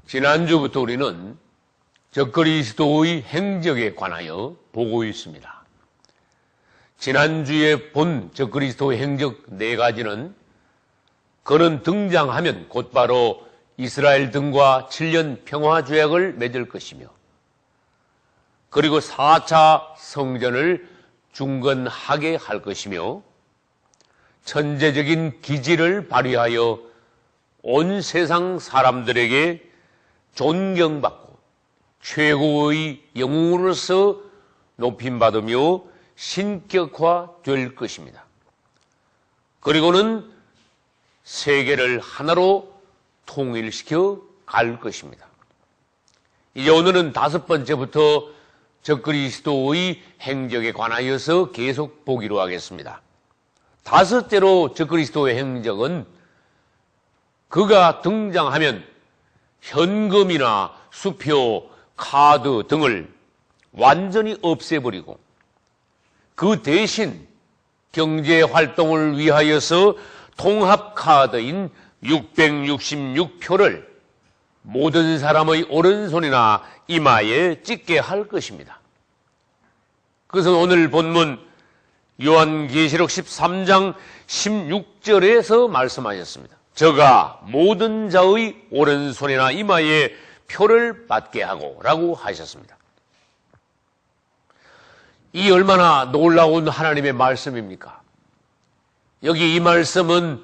지난주부터 우리는 적그리스도의 행적에 관하여 보고 있습니다. 지난주에 본 적그리스도의 행적 4가지는 그는 등장하면 곧바로 이스라엘 등과 7년 평화조약을 맺을 것이며, 그리고 4차 성전을 중건하게 할 것이며, 천재적인 기질을 발휘하여 온 세상 사람들에게 존경받고 최고의 영웅으로서 높임받으며 신격화될 것입니다. 그리고는 세계를 하나로 통일시켜 갈 것입니다. 이제 오늘은 5번째부터 적그리스도의 행적에 관하여서 계속 보기로 하겠습니다. 5째로 적그리스도의 행적은 그가 등장하면 현금이나 수표, 카드 등을 완전히 없애버리고 그 대신 경제활동을 위하여서 통합카드인 666표를 모든 사람의 오른손이나 이마에 찍게 할 것입니다. 그것은 오늘 본문 요한계시록 13장 16절에서 말씀하셨습니다. 저가 모든 자의 오른손이나 이마에 표를 받게 하고 라고 하셨습니다. 이 얼마나 놀라운 하나님의 말씀입니까? 여기 이 말씀은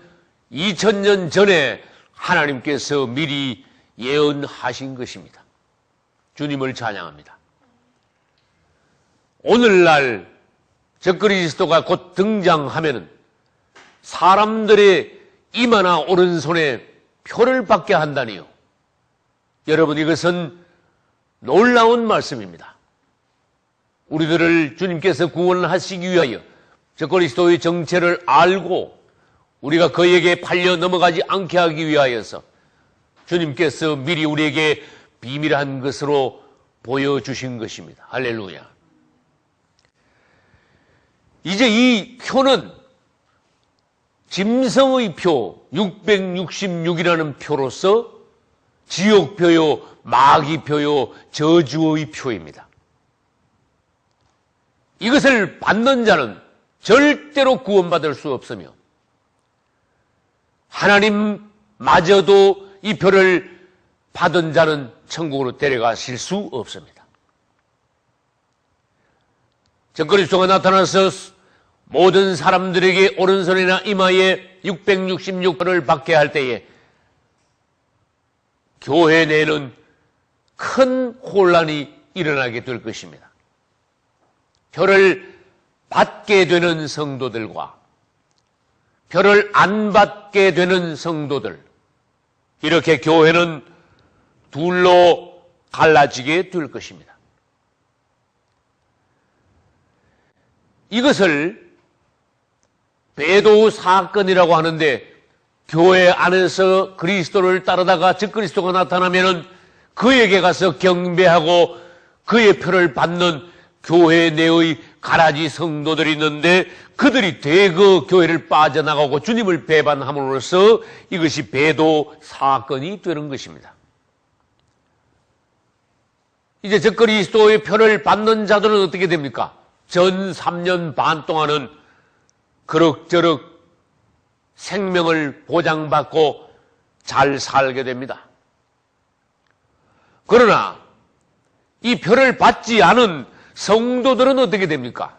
2000년 전에 하나님께서 미리 예언하신 것입니다. 주님을 찬양합니다. 오늘날 적그리스도가 곧 등장하면 사람들의 이마나 오른손에 표를 받게 한다니요. 여러분, 이것은 놀라운 말씀입니다. 우리들을 주님께서 구원하시기 위하여 적그리스도의 정체를 알고 우리가 그에게 팔려 넘어가지 않게 하기 위하여서 주님께서 미리 우리에게 비밀한 것으로 보여주신 것입니다. 할렐루야. 이제 이 표는 짐승의 표 666이라는 표로서 지옥표요, 마귀표요, 저주의 표입니다. 이것을 받는 자는 절대로 구원받을 수 없으며 하나님마저도 이 표를 받은 자는 천국으로 데려가실 수 없습니다. 적그리스도가 나타나서 모든 사람들에게 오른손이나 이마에 666표를 받게 할 때에 교회 내에는 큰 혼란이 일어나게 될 것입니다. 표를 받게 되는 성도들과 표를 안 받게 되는 성도들, 이렇게 교회는 둘로 갈라지게 될 것입니다. 이것을 배도 사건이라고 하는데, 교회 안에서 그리스도를 따르다가 적그리스도가 나타나면은 그에게 가서 경배하고 그의 표를 받는 교회 내의 가라지 성도들이 있는데, 그들이 대거 교회를 빠져나가고 주님을 배반함으로써 이것이 배도 사건이 되는 것입니다. 이제 적그리스도의 표를 받는 자들은 어떻게 됩니까? 전 3년 반 동안은 그럭저럭 생명을 보장받고 잘 살게 됩니다. 그러나 이 표를 받지 않은 성도들은 어떻게 됩니까?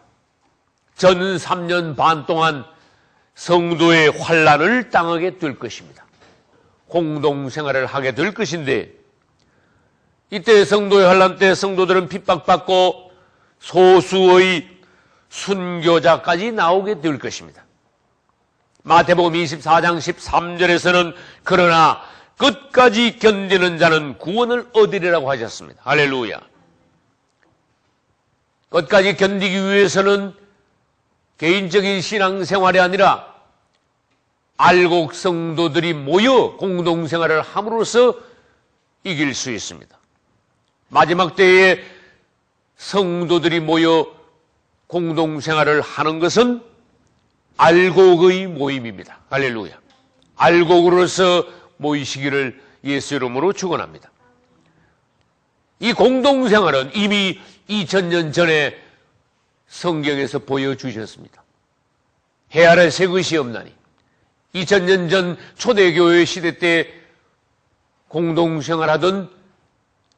전 3년 반 동안 성도의 환난을 당하게 될 것입니다. 공동생활을 하게 될 것인데, 이때 성도의 환난 때 성도들은 핍박받고 소수의 순교자까지 나오게 될 것입니다. 마태복음 24장 13절에서는 그러나 끝까지 견디는 자는 구원을 얻으리라고 하셨습니다. 할렐루야. 끝까지 견디기 위해서는 개인적인 신앙생활이 아니라 알곡 성도들이 모여 공동생활을 함으로써 이길 수 있습니다. 마지막 때에 성도들이 모여 공동생활을 하는 것은 알곡의 모임입니다. 할렐루야. 알곡으로서 모이시기를 예수 이름으로 축원합니다. 이 공동생활은 이미 2000년 전에 성경에서 보여주셨습니다. 해 아래 새 것이 없나니 2000년 전 초대교회 시대 때 공동생활하던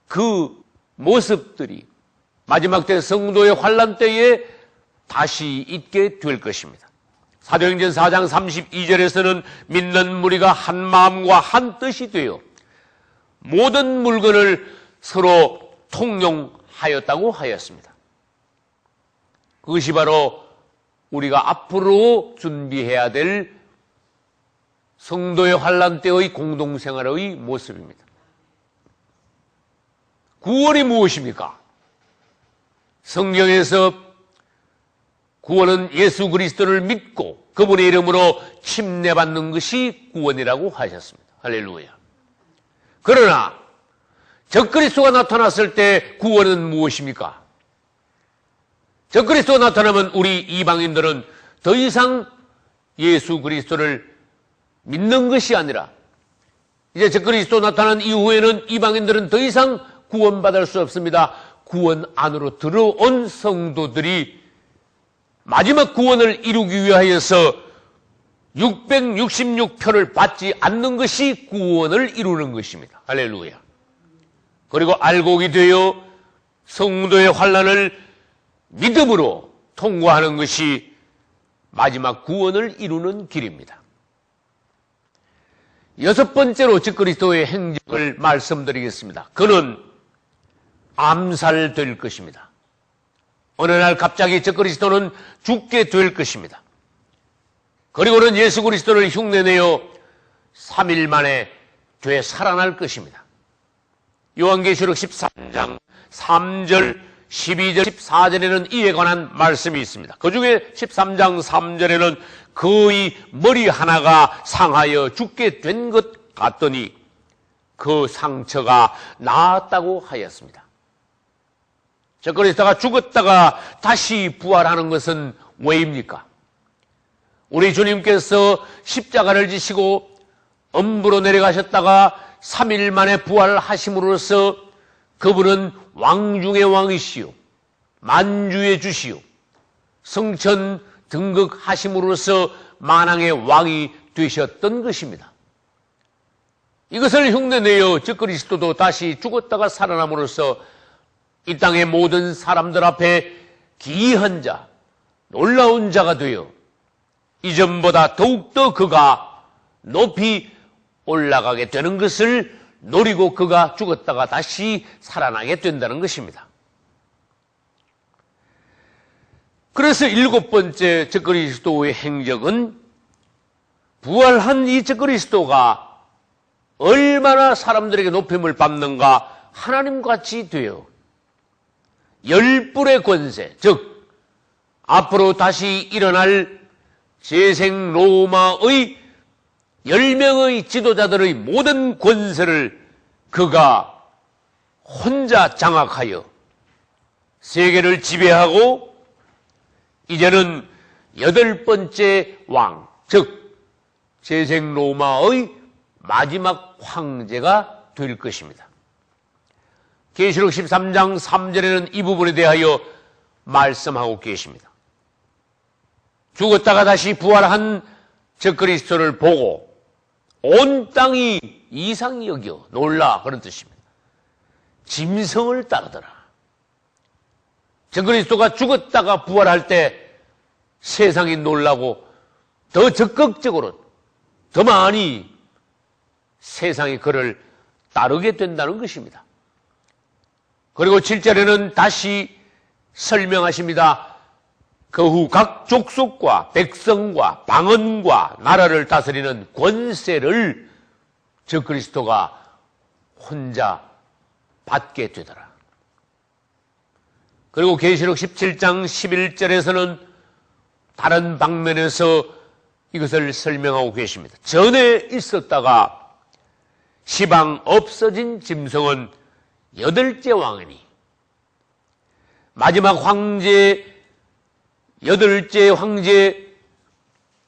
그 모습들이 마지막 때 성도의 환난 때에 다시 있게 될 것입니다. 사도행전 4장 32절에서는 믿는 무리가 한 마음과 한 뜻이 되어 모든 물건을 서로 통용하였다고 하였습니다. 그것이 바로 우리가 앞으로 준비해야 될 성도의 환난 때의 공동생활의 모습입니다. 구원이 무엇입니까? 성경에서 구원은 예수 그리스도를 믿고 그분의 이름으로 침례받는 것이 구원이라고 하셨습니다. 할렐루야. 그러나 적그리스도가 나타났을 때 구원은 무엇입니까? 적그리스도가 나타나면 우리 이방인들은 더 이상 예수 그리스도를 믿는 것이 아니라 이제 적그리스도 나타난 이후에는 이방인들은 더 이상 구원받을 수 없습니다. 구원 안으로 들어온 성도들이 마지막 구원을 이루기 위하여서 666표를 받지 않는 것이 구원을 이루는 것입니다. 할렐루야. 그리고 알곡이 되어 성도의 환난을 믿음으로 통과하는 것이 마지막 구원을 이루는 길입니다. 여섯 번째로 적그리스도의 행적을 말씀드리겠습니다. 그는 암살될 것입니다. 어느 날 갑자기 적그리스도는 죽게 될 것입니다. 그리고는 예수 그리스도를 흉내내어 3일 만에 되살아날 것입니다. 요한계시록 13장 3절, 12절, 14절에는 이에 관한 말씀이 있습니다. 그 중에 13장 3절에는 그의 머리 하나가 상하여 죽게 된 것 같더니 그 상처가 나았다고 하였습니다. 적그리스도가 죽었다가 다시 부활하는 것은 왜입니까? 우리 주님께서 십자가를 지시고 엄부로 내려가셨다가 3일 만에 부활하심으로써 그분은 왕 중의 왕이시요 만주의 주시요 성천 등극하심으로써 만왕의 왕이 되셨던 것입니다. 이것을 흉내내어 적그리스도도 다시 죽었다가 살아남으로써 이 땅의 모든 사람들 앞에 기이한 자, 놀라운 자가 되어 이전보다 더욱더 그가 높이 올라가게 되는 것을 노리고 그가 죽었다가 다시 살아나게 된다는 것입니다. 그래서 일곱 번째 적그리스도의 행적은 부활한 이 적그리스도가 얼마나 사람들에게 높임을 받는가 하나님같이 되어 10불의 권세, 즉 앞으로 다시 일어날 재생 로마의 10명의 지도자들의 모든 권세를 그가 혼자 장악하여 세계를 지배하고 이제는 8번째 왕, 즉 재생 로마의 마지막 황제가 될 것입니다. 계시록 13장 3절에는 이 부분에 대하여 말씀하고 계십니다. 죽었다가 다시 부활한 적그리스도를 보고 온 땅이 이상히 여겨 놀라, 그런 뜻입니다. 짐승을 따르더라. 적그리스도가 죽었다가 부활할 때 세상이 놀라고 더 적극적으로 더 많이 세상이 그를 따르게 된다는 것입니다. 그리고 7절에는 다시 설명하십니다. 그 후 각 족속과 백성과 방언과 나라를 다스리는 권세를 적그리스도가 혼자 받게 되더라. 그리고 계시록 17장 11절에서는 다른 방면에서 이것을 설명하고 계십니다. 전에 있었다가 시방 없어진 짐승은 8째 왕이니 마지막 황제 8째 황제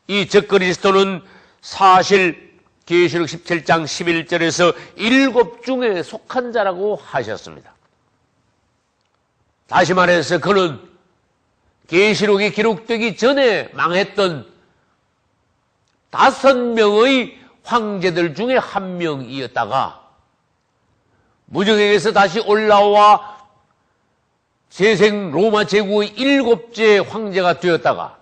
이 적그리스도는 사실 계시록 17장 11절에서 7 중에 속한 자라고 하셨습니다. 다시 말해서 그는 계시록이 기록되기 전에 망했던 5명의 황제들 중에 한 명이었다가 무적에게서 다시 올라와 재생 로마 제국의 7째 황제가 되었다가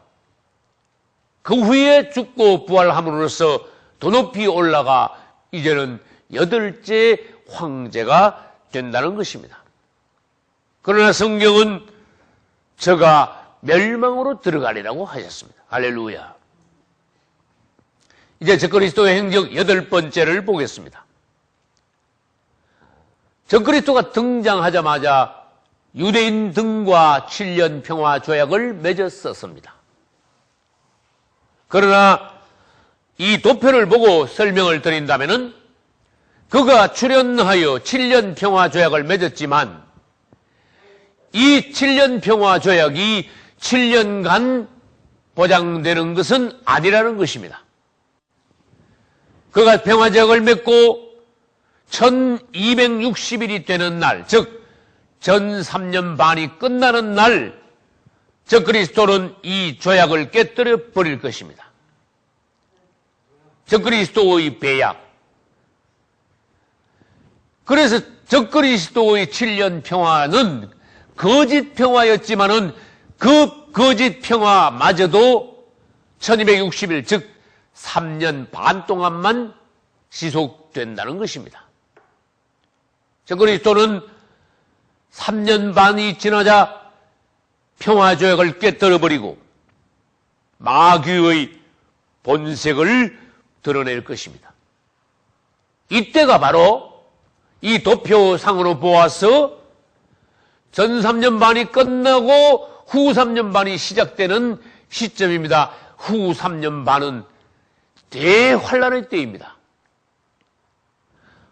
그 후에 죽고 부활함으로써 더 높이 올라가 이제는 8째 황제가 된다는 것입니다. 그러나 성경은 저가 멸망으로 들어가리라고 하셨습니다. 할렐루야. 이제 적그리스도의 행적 8번째를 보겠습니다. 적그리스도가 등장하자마자 유대인 등과 7년 평화 조약을 맺었었습니다. 그러나 이 도표를 보고 설명을 드린다면은 그가 출현하여 7년 평화 조약을 맺었지만 이 7년 평화 조약이 7년간 보장되는 것은 아니라는 것입니다. 그가 평화 조약을 맺고 1260일이 되는 날, 즉 전 3년 반이 끝나는 날 적그리스도는 이 조약을 깨뜨려 버릴 것입니다. 적그리스도의 배약. 그래서 적그리스도의 7년 평화는 거짓 평화였지만은 그 거짓 평화마저도 1260일, 즉 3년 반 동안만 지속된다는 것입니다. 적그리스도는 3년 반이 지나자 평화조약을 깨뜨려버리고 마귀의 본색을 드러낼 것입니다. 이때가 바로 이 도표상으로 보아서 전 3년 반이 끝나고 후 3년 반이 시작되는 시점입니다. 후 3년 반은 대환란의 때입니다.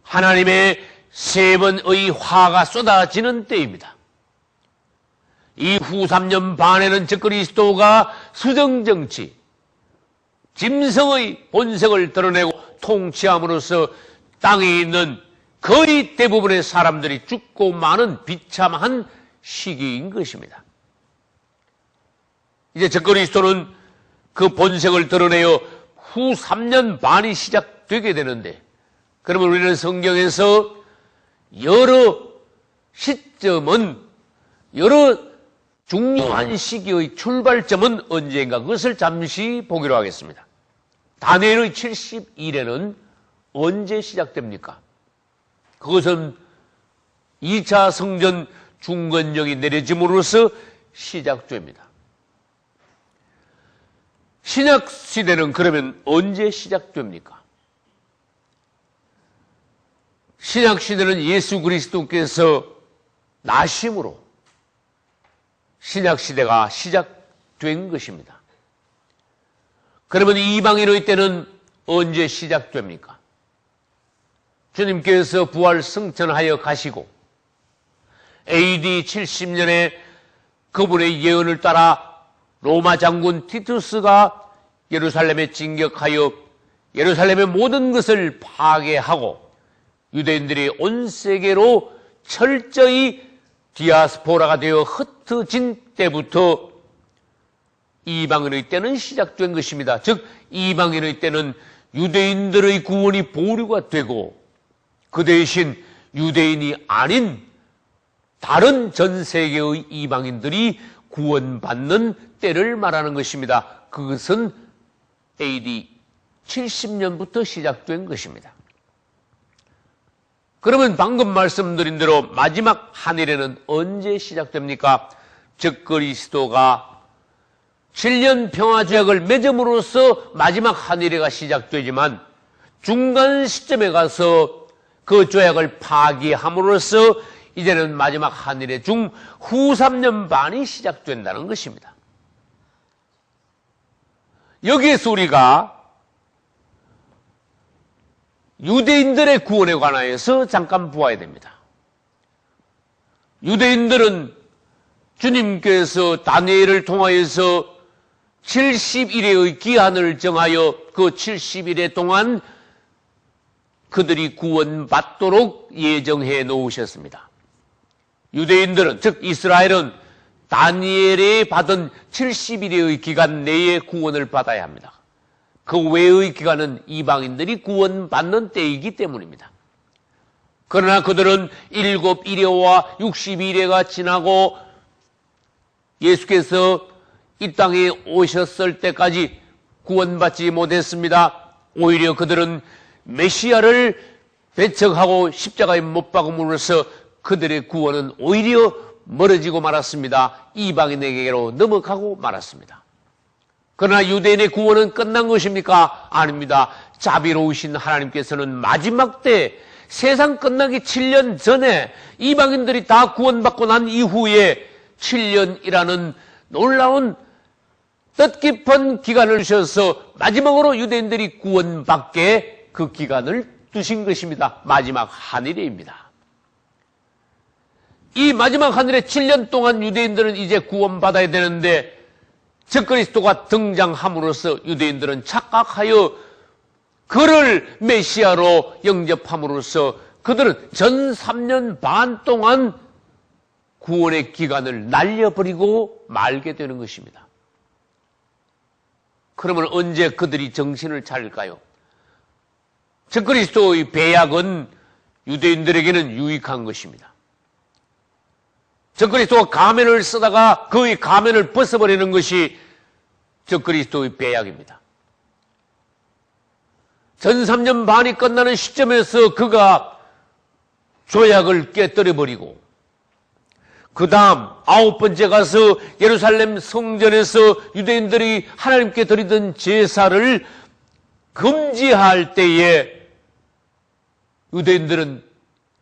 하나님의 3번의 화가 쏟아지는 때입니다. 이 후 3년 반에는 적그리스도가 수정정치, 짐승의 본색을 드러내고 통치함으로써 땅에 있는 거의 대부분의 사람들이 죽고 마는 비참한 시기인 것입니다. 이제 적그리스도는 그 본색을 드러내어 후 3년 반이 시작되게 되는데, 그러면 우리는 성경에서 여러 시점은, 여러 중요한 시기의 출발점은 언제인가, 그것을 잠시 보기로 하겠습니다. 다니엘의 70일에는 언제 시작됩니까? 그것은 2차 성전 중건령이 내려짐으로써 시작됩니다. 신약 시대는 그러면 언제 시작됩니까? 신약 시대는 예수 그리스도께서 나심으로 신약 시대가 시작된 것입니다. 그러면 이방인의 때는 언제 시작됩니까? 주님께서 부활 승천하여 가시고 AD 70년에 그분의 예언을 따라 로마 장군 티투스가 예루살렘에 진격하여 예루살렘의 모든 것을 파괴하고 유대인들이 온 세계로 철저히 디아스포라가 되어 흩어진 때부터 이방인의 때는 시작된 것입니다. 즉 이방인의 때는 유대인들의 구원이 보류가 되고 그 대신 유대인이 아닌 다른 전 세계의 이방인들이 구원받는 때를 말하는 것입니다. 그것은 AD 70년부터 시작된 것입니다. 그러면 방금 말씀드린 대로 마지막 한일에는 언제 시작됩니까? 적그리스도가 7년 평화조약을 맺음으로써 마지막 한일회가 시작되지만 중간 시점에 가서 그 조약을 파기함으로써 이제는 마지막 한일회 중 후 3년 반이 시작된다는 것입니다. 여기에서 우리가 유대인들의 구원에 관하여서 잠깐 보아야 됩니다. 유대인들은 주님께서 다니엘을 통하여서 70일의 기한을 정하여 그 70일에 동안 그들이 구원받도록 예정해 놓으셨습니다. 유대인들은, 즉 이스라엘은 다니엘이 받은 70일의 기간 내에 구원을 받아야 합니다. 그 외의 기간은 이방인들이 구원받는 때이기 때문입니다. 그러나 그들은 7일회와 60일회가 지나고 예수께서 이 땅에 오셨을 때까지 구원받지 못했습니다. 오히려 그들은 메시아를 배척하고 십자가에 못 박음으로써 그들의 구원은 오히려 멀어지고 말았습니다. 이방인에게로 넘어가고 말았습니다. 그러나 유대인의 구원은 끝난 것입니까? 아닙니다. 자비로우신 하나님께서는 마지막 때 세상 끝나기 7년 전에 이방인들이 다 구원받고 난 이후에 7년이라는 놀라운 뜻깊은 기간을 주셔서 마지막으로 유대인들이 구원받게 그 기간을 두신 것입니다. 마지막 한일회입니다. 이 마지막 한일회 7년 동안 유대인들은 이제 구원받아야 되는데 적그리스도가 등장함으로써 유대인들은 착각하여 그를 메시아로 영접함으로써 그들은 전 3년 반 동안 구원의 기간을 날려버리고 말게 되는 것입니다. 그러면 언제 그들이 정신을 차릴까요? 적그리스도의 배약은 유대인들에게는 유익한 것입니다. 적그리스도가 가면을 쓰다가 그의 가면을 벗어버리는 것이 적그리스도의 배약입니다. 전 3년 반이 끝나는 시점에서 그가 조약을 깨뜨려버리고 그 다음 9번째 가서 예루살렘 성전에서 유대인들이 하나님께 드리던 제사를 금지할 때에 유대인들은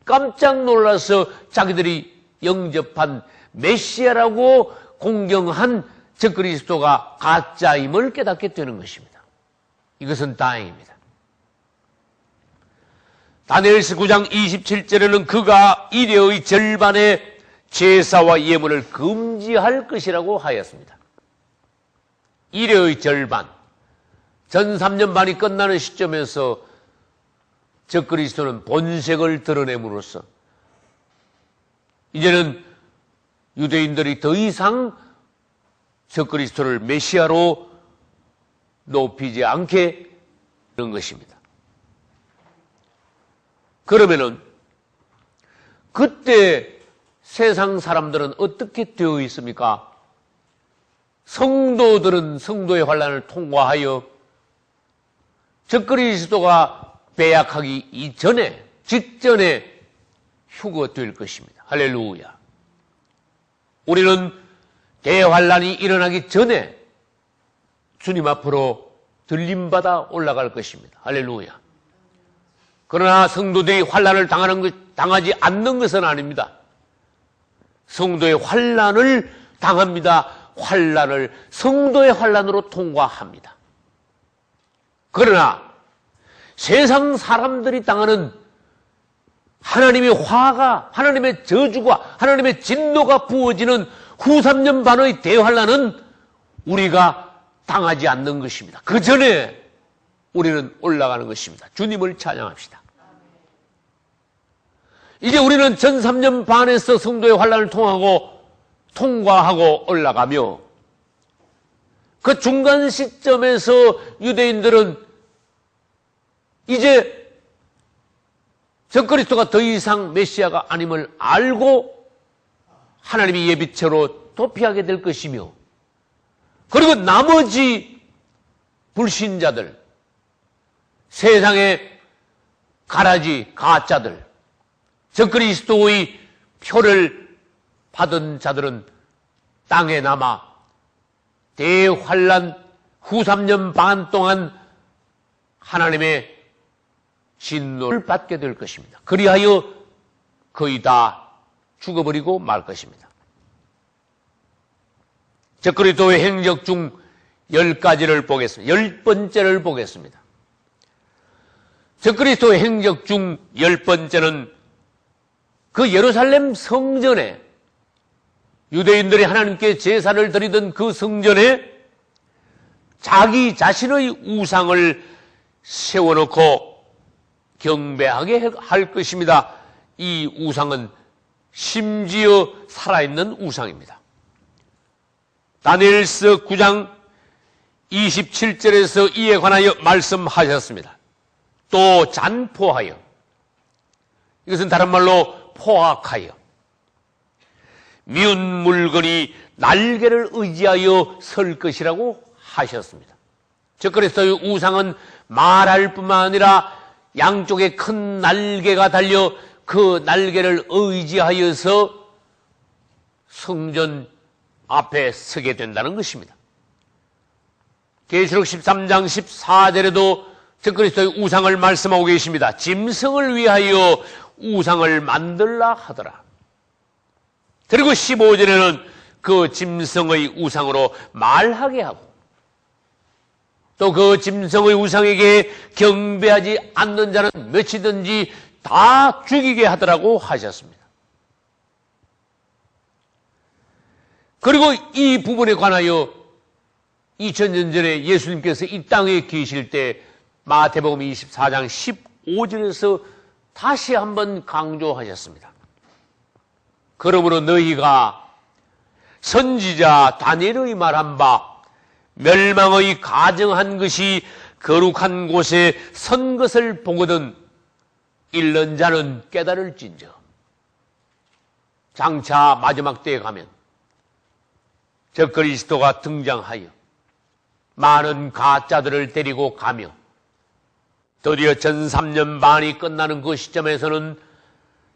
깜짝 놀라서 자기들이 영접한 메시아라고 공경한 적그리스도가 가짜임을 깨닫게 되는 것입니다. 이것은 다행입니다. 다니엘서 9장 27절에는 그가 이레의 절반의 제사와 예물을 금지할 것이라고 하였습니다. 이레의 절반, 전 3년 반이 끝나는 시점에서 적그리스도는 본색을 드러냄으로써 이제는 유대인들이 더 이상 적그리스도를 메시아로 높이지 않게 되는 것입니다. 그러면은 그때 세상 사람들은 어떻게 되어 있습니까? 성도들은 성도의 환난을 통과하여 적그리스도가 배약하기 이전에, 직전에 휴거될 것입니다. 할렐루야. 우리는 대환란이 일어나기 전에 주님 앞으로 들림받아 올라갈 것입니다. 할렐루야. 그러나 성도들이 환란을 당하지 않는 것은 아닙니다. 성도의 환란을 당합니다. 환란을 성도의 환란으로 통과합니다. 그러나 세상 사람들이 당하는 하나님의 화가, 하나님의 저주가, 하나님의 진노가 부어지는 후 3년 반의 대환란은 우리가 당하지 않는 것입니다. 그 전에 우리는 올라가는 것입니다. 주님을 찬양합시다. 이제 우리는 전 3년 반에서 성도의 환란을 통과하고 올라가며 그 중간 시점에서 유대인들은 이제 적그리스도가 더 이상 메시아가 아님을 알고 하나님의 예비체로 도피하게 될 것이며 그리고 나머지 불신자들, 세상의 가라지, 가짜들, 적그리스도의 표를 받은 자들은 땅에 남아 대환란 후 3년 반 동안 하나님의 진노를 받게 될 것입니다. 그리하여 거의 다 죽어버리고 말 것입니다. 적그리스도의 행적 중 10가지를 보겠습니다. 10번째를 보겠습니다. 적그리스도의 행적 중 10번째는 그 예루살렘 성전에 유대인들이 하나님께 제사를 드리던 그 성전에 자기 자신의 우상을 세워놓고 경배하게 할 것입니다. 이 우상은 심지어 살아있는 우상입니다. 다니엘서 9장 27절에서 이에 관하여 말씀하셨습니다. 또 잔포하여, 이것은 다른 말로 포악하여, 미운 물건이 날개를 의지하여 설 것이라고 하셨습니다. 즉 그리스도의 우상은 말할 뿐만 아니라 양쪽에 큰 날개가 달려 그 날개를 의지하여서 성전 앞에 서게 된다는 것입니다. 계시록 13장 14절에도 즉 그리스도의 우상을 말씀하고 계십니다. 짐승을 위하여 우상을 만들라 하더라. 그리고 15절에는 그 짐승의 우상으로 말하게 하고 또 그 짐승의 우상에게 경배하지 않는 자는 몇이든지 다 죽이게 하더라고 하셨습니다. 그리고 이 부분에 관하여 2000년 전에 예수님께서 이 땅에 계실 때 마태복음 24장 15절에서 다시 한번 강조하셨습니다. 그러므로 너희가 선지자 다니엘의 말한 바 멸망의 가정한 것이 거룩한 곳에 선 것을 보거든 읽는 자는 깨달을진저. 장차 마지막 때에 가면 적그리스도가 등장하여 많은 가짜들을 데리고 가며 드디어 전 3년 반이 끝나는 그 시점에서는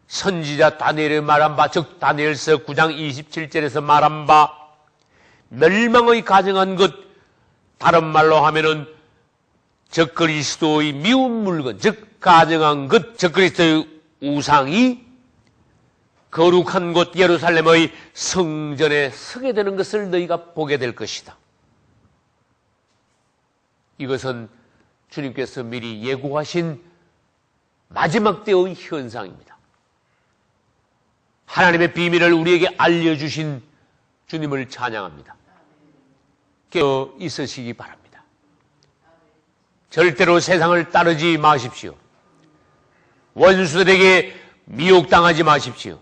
선지자 다니엘의 말한 바, 즉 다니엘서 9장 27절에서 말한 바 멸망의 가정한 것, 다른 말로 하면은 적그리스도의 미운 물건, 즉 가정한 것, 적그리스도의 우상이 거룩한 곳 예루살렘의 성전에 서게 되는 것을 너희가 보게 될 것이다. 이것은 주님께서 미리 예고하신 마지막 때의 현상입니다. 하나님의 비밀을 우리에게 알려주신 주님을 찬양합니다. 깨어 있으시기 바랍니다. 절대로 세상을 따르지 마십시오. 원수들에게 미혹당하지 마십시오.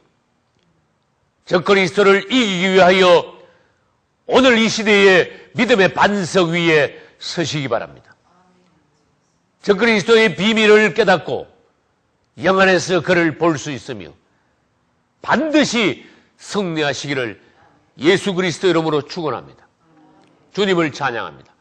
적그리스도를 이기기 위하여 오늘 이 시대의 믿음의 반석 위에 서시기 바랍니다. 적그리스도의 비밀을 깨닫고 영안에서 그를 볼 수 있으며 반드시 승리하시기를 예수 그리스도 이름으로 축원합니다. 주님을 찬양합니다.